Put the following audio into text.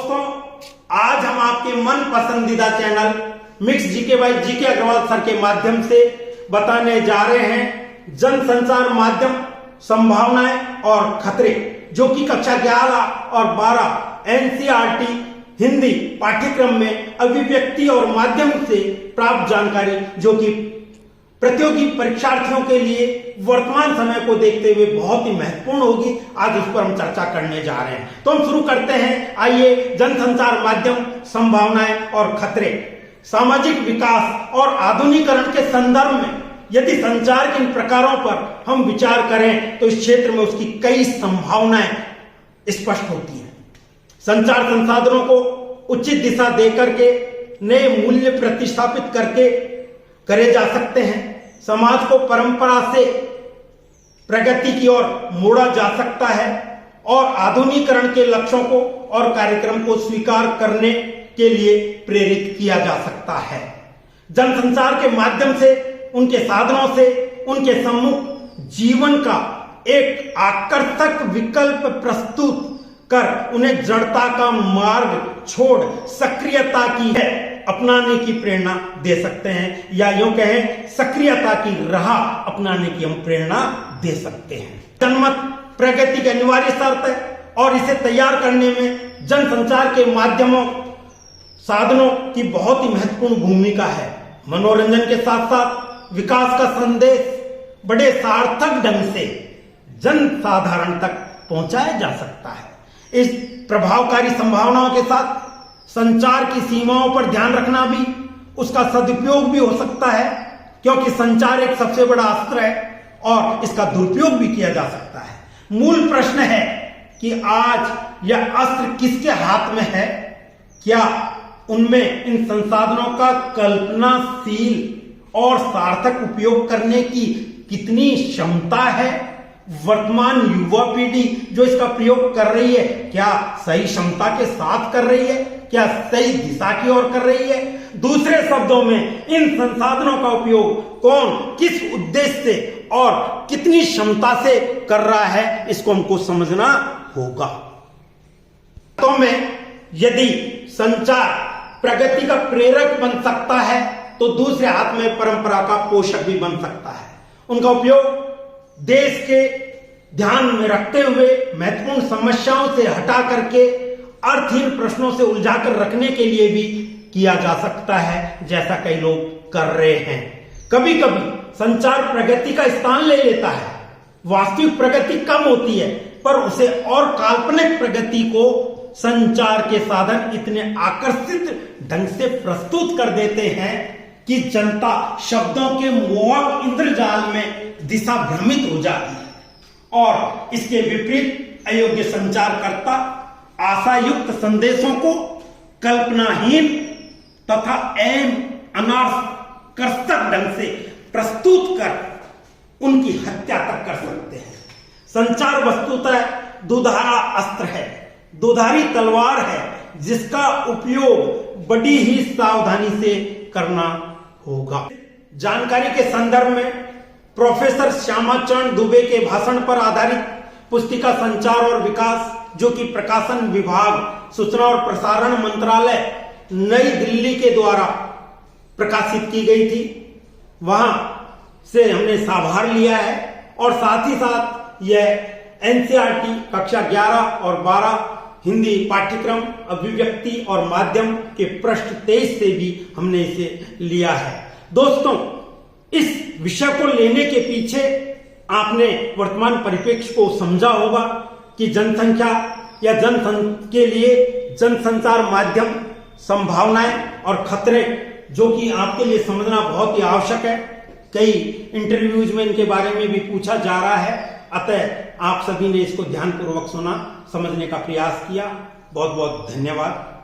दोस्तों, आज हम आपके मन पसंदीदा channel mix GK by GK Agarwal sir के माध्यम से बताने जा रहे हैं जन संचार माध्यम संभावनाएं और खतरे, जो कि कक्षा 11 और 12 एनसीईआरटी हिंदी पाठ्यक्रम में अभिव्यक्ति और माध्यम से प्राप्त जानकारी, जो कि प्रतियोगी परीक्षार्थियों के लिए वर्तमान समय को देखते हुए बहुत ही महत्वपूर्ण होगी। आज उस पर हम चर्चा करने जा रहे हैं। तो हम शुरू करते हैं। आइए, जनसंचार माध्यम संभावनाएं और खतरे। सामाजिक विकास और आधुनिकीकरण के संदर्भ में यदि संचार के इन प्रकारों पर हम विचार करें तो इस क्षेत्र में उसकी कई संभावनाएं स्पष्ट होती हैं। संचार संसाधनों को उचित दिशा देकर के नए मूल्य प्रतिस्थापित करके करे जा सकते हैं। समाज को परंपरा से प्रगति की ओर मोड़ा जा सकता है और आधुनिकीकरण के लक्ष्यों को और कार्यक्रम को स्वीकार करने के लिए प्रेरित किया जा सकता है। जनसंचार के माध्यम से, उनके साधनों से, उनके सम्मुख जीवन का एक आकर्षक विकल्प प्रस्तुत कर उन्हें जड़ता का मार्ग छोड़ सक्रियता की है अपनाने की प्रेरणा दे सकते हैं, या यूं कहें सक्रियता की राह अपनाने की हम प्रेरणा दे सकते हैं। जनमत प्रगति की अनिवार्य शर्त है और इसे तैयार करने में जनसंचार के माध्यमों साधनों की बहुत ही महत्वपूर्ण भूमिका है। मनोरंजन के साथ साथ विकास का संदेश बड़े सार्थक ढंग से जन साधारण तक पहुंचाया जा सकता है। इस प्रभावकारी संभावनाओं के साथ संचार की सीमाओं पर ध्यान रखना भी, उसका सदुपयोग भी हो सकता है, क्योंकि संचार एक सबसे बड़ा अस्त्र है और इसका दुरुपयोग भी किया जा सकता है। मूल प्रश्न है कि आज यह अस्त्र किसके हाथ में है? क्या उनमें इन संसाधनों का कल्पनाशील और सार्थक उपयोग करने की कितनी क्षमता है? वर्तमान युवा पीढ़ी जो इसका प्रयोग कर रही है, क्या सही क्षमता के साथ कर रही है? क्या सही दिशा की ओर कर रही है? दूसरे शब्दों में, इन संसाधनों का उपयोग कौन किस उद्देश्य से और कितनी क्षमता से कर रहा है, इसको हमको समझना होगा। तो में यदि संचार प्रगति का प्रेरक बन सकता है तो दूसरे हाथ में परंपरा का पोषक भी बन सकता है। उनका उपयोग देश के ध्यान में रखते हुए महत्वपूर्ण समस्याओं से हटा करके अर्थहीन प्रश्नों से उलझाकर रखने के लिए भी किया जा सकता है, जैसा कई लोग कर रहे हैं। कभी कभी संचार प्रगति का स्थान ले लेता है। वास्तविक प्रगति कम होती है, पर उसे और काल्पनिक प्रगति को संचार के साधन इतने आकर्षित ढंग से प्रस्तुत कर देते हैं कि जनता शब्दों के मोहक इंद्रजाल में दिशा भ्रमित हो जाती है, और इसके विपरीत अयोग्य संचारकर्ता आशायुक्त संदेशों को कल्पनाहीन तथा अनाकर्षक ढंग से प्रस्तुत कर उनकी हत्या तक कर सकते हैं। संचार वस्तुतः दुधारा अस्त्र है, दुधारी तलवार है, जिसका उपयोग बड़ी ही सावधानी से करना होगा। जानकारी के संदर्भ में प्रोफेसर श्यामाचरण दुबे के भाषण पर आधारित पुस्तिका संचार और विकास, जो कि प्रकाशन विभाग, सूचना और प्रसारण मंत्रालय, नई दिल्ली के द्वारा प्रकाशित की गई थी, वहां से हमने साभार लिया है। और साथ ही साथ यह एनसीईआरटी कक्षा 11 और 12 हिंदी पाठ्यक्रम अभिव्यक्ति और माध्यम के पृष्ठ 23 से भी हमने इसे लिया है। दोस्तों, इस विषय को लेने के पीछे आपने वर्तमान परिप्रेक्ष्य को समझा होगा कि जनसंख्या या के लिए जनसंचार माध्यम संभावनाएं और खतरे, जो कि आपके लिए समझना बहुत ही आवश्यक है। कई इंटरव्यूज में इनके बारे में भी पूछा जा रहा है, अतः आप सभी ने इसको ध्यानपूर्वक सुना, समझने का प्रयास किया। बहुत बहुत धन्यवाद।